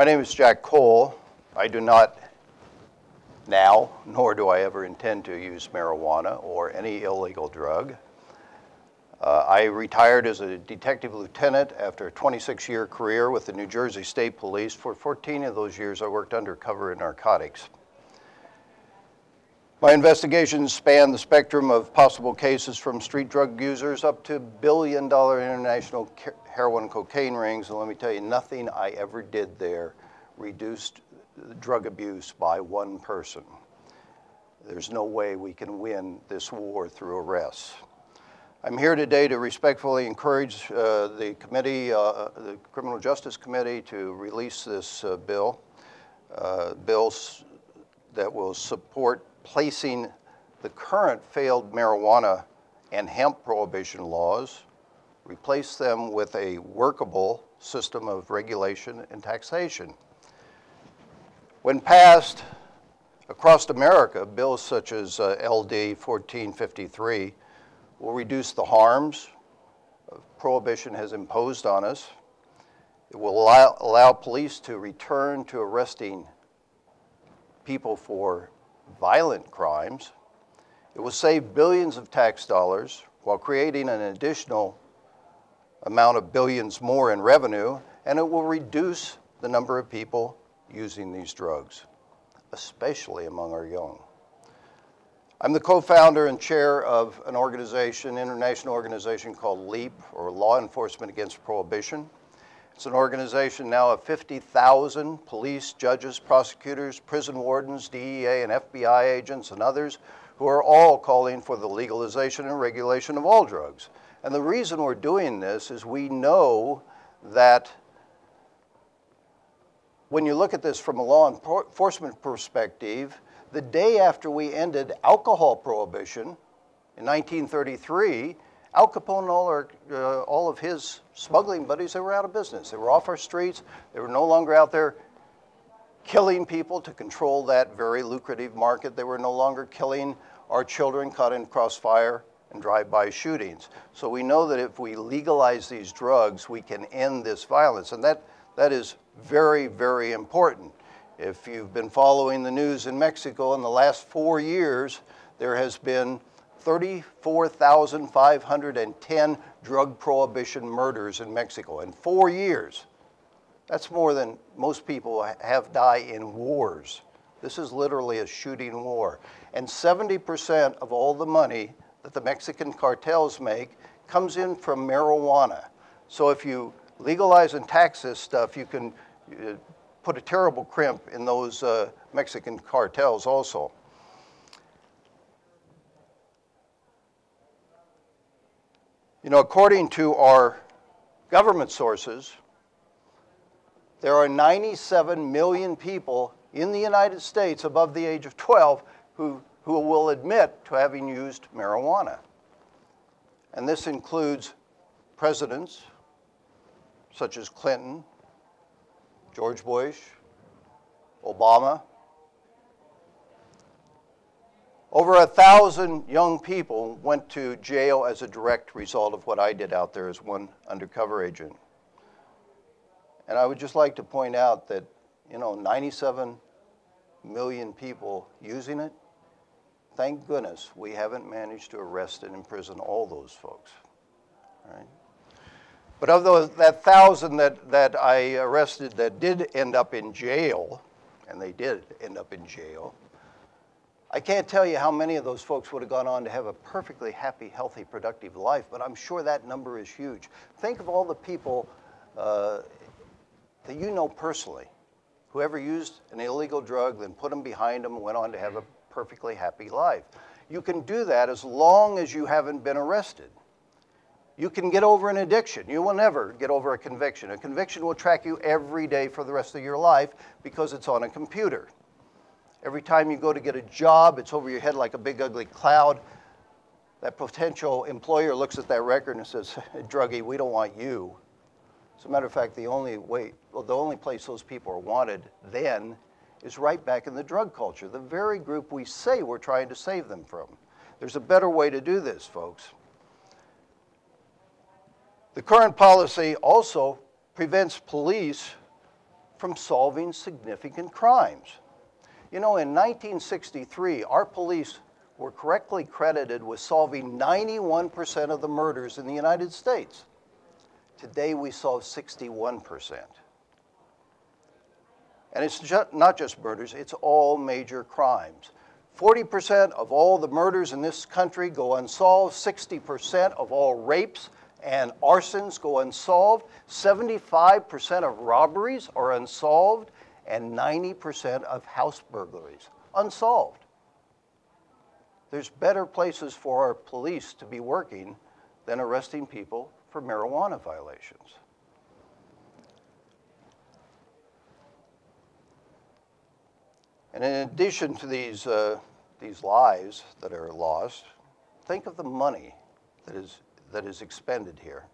My name is Jack Cole. I do not now, nor do I ever intend to use marijuana or any illegal drug. I retired as a detective lieutenant after a 26-year career with the New Jersey State Police. For 14 of those years, I worked undercover in narcotics. My investigations span the spectrum of possible cases from street drug users up to billion-dollar international heroin and cocaine rings. And let me tell you, nothing I ever did there reduced drug abuse by one person. There's no way we can win this war through arrests. I'm here today to respectfully encourage the committee, the Criminal Justice Committee, to release this bills that will support placing the current failed marijuana and hemp prohibition laws, replace them with a workable system of regulation and taxation. When passed across America, bills such as LD1453 will reduce the harms prohibition has imposed on us. It will allow police to return to arresting people for violent crimes. It will save billions of tax dollars while creating an additional amount of billions more in revenue, and it will reduce the number of people using these drugs, especially among our young. I'm the co-founder and chair of an organization, international organization called LEAP, or Law Enforcement Against Prohibition. It's an organization now of 50,000 police, judges, prosecutors, prison wardens, DEA and FBI agents and others who are all calling for the legalization and regulation of all drugs. And the reason we're doing this is we know that when you look at this from a law enforcement perspective, the day after we ended alcohol prohibition in 1933, Al Capone and all of his smuggling buddies, they were out of business. They were off our streets. They were no longer out there killing people to control that very lucrative market. They were no longer killing our children caught in crossfire and drive-by shootings. So we know that if we legalize these drugs, we can end this violence. And that is very, very important. If you've been following the news in Mexico in the last 4 years, there has been 34,510 drug prohibition murders in Mexico in 4 years. That's more than most people have died in wars. This is literally a shooting war. And 70% of all the money that the Mexican cartels make comes in from marijuana. So if you legalize and tax this stuff, you can put a terrible crimp in those Mexican cartels also. You know, according to our government sources, there are 97 million people in the United States above the age of 12 who will admit to having used marijuana. And this includes presidents such as Clinton, George Bush, Obama. Over 1,000 young people went to jail as a direct result of what I did out there as one undercover agent. And I would just like to point out that, you know, 97 million people using it, thank goodness we haven't managed to arrest and imprison all those folks, all right? But of that 1,000 that I arrested that did end up in jail, and they did end up in jail, I can't tell you how many of those folks would have gone on to have a perfectly happy, healthy, productive life, but I'm sure that number is huge. Think of all the people that you know personally who ever used an illegal drug, then put them behind them and went on to have a perfectly happy life. You can do that as long as you haven't been arrested. You can get over an addiction. You will never get over a conviction. A conviction will track you every day for the rest of your life because it's on a computer. Every time you go to get a job, it's over your head like a big ugly cloud. That potential employer looks at that record and says, druggie, we don't want you. As a matter of fact, the only place those people are wanted then is right back in the drug culture, the very group we say we're trying to save them from. There's a better way to do this, folks. The current policy also prevents police from solving significant crimes. You know, in 1963, our police were correctly credited with solving 91% of the murders in the United States. Today, we solve 61%. And it's not just murders, it's all major crimes. 40% of all the murders in this country go unsolved, 60% of all rapes and arsons go unsolved, 75% of robberies are unsolved, and 90% of house burglaries unsolved. There's better places for our police to be working than arresting people for marijuana violations. And in addition to these lives that are lost, think of the money that is expended here.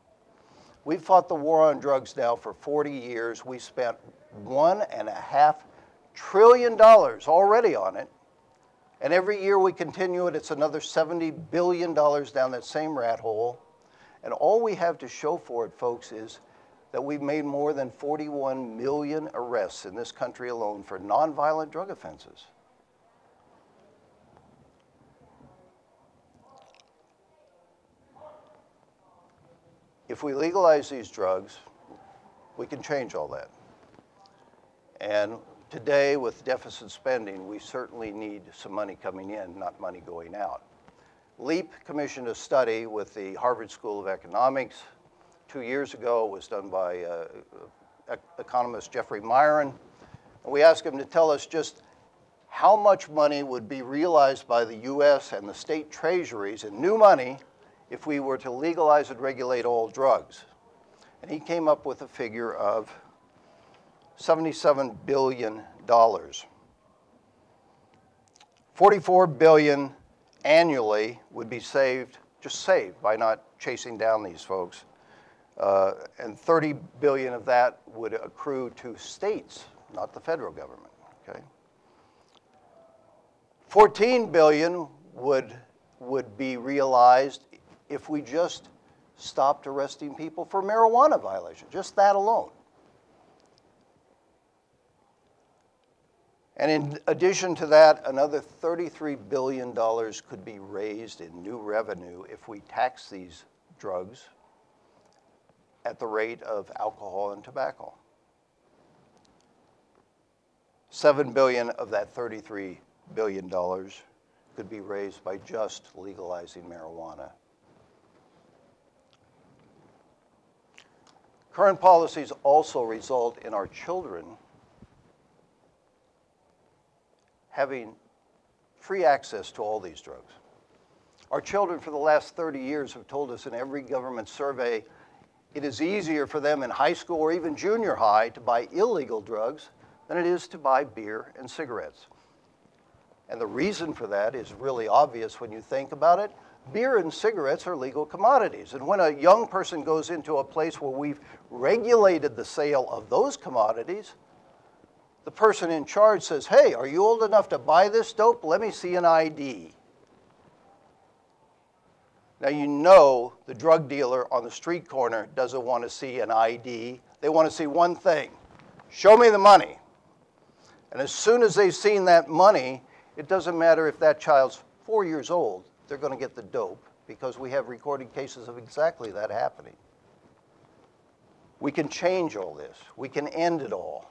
We've fought the war on drugs now for 40 years. We spent $1.5 trillion already on it. And every year we continue it, it's another $70 billion down that same rat hole. And all we have to show for it, folks, is that we've made more than 41 million arrests in this country alone for nonviolent drug offenses. If we legalize these drugs, we can change all that. And today, with deficit spending, we certainly need some money coming in, not money going out. LEAP commissioned a study with the Harvard School of Economics 2 years ago. It was done by economist Jeffrey Myron. And we asked him to tell us just how much money would be realized by the US and the state treasuries in new money if we were to legalize and regulate all drugs. And he came up with a figure of $77 billion. $44 billion annually would be saved, just saved by not chasing down these folks. And $30 billion of that would accrue to states, not the federal government, okay? $14 billion would be realized if we just stopped arresting people for marijuana violations, just that alone. And in addition to that, another $33 billion could be raised in new revenue if we tax these drugs at the rate of alcohol and tobacco. $7 billion of that $33 billion could be raised by just legalizing marijuana. Current policies also result in our children having free access to all these drugs. Our children for the last 30 years have told us in every government survey it is easier for them in high school or even junior high to buy illegal drugs than it is to buy beer and cigarettes. And the reason for that is really obvious when you think about it. Beer and cigarettes are legal commodities. And when a young person goes into a place where we've regulated the sale of those commodities, the person in charge says, hey, are you old enough to buy this dope? Let me see an ID. Now you know the drug dealer on the street corner doesn't want to see an ID. They want to see one thing. Show me the money. And as soon as they've seen that money, it doesn't matter if that child's 4 years old, they're going to get the dope because we have recorded cases of exactly that happening. We can change all this. We can end it all.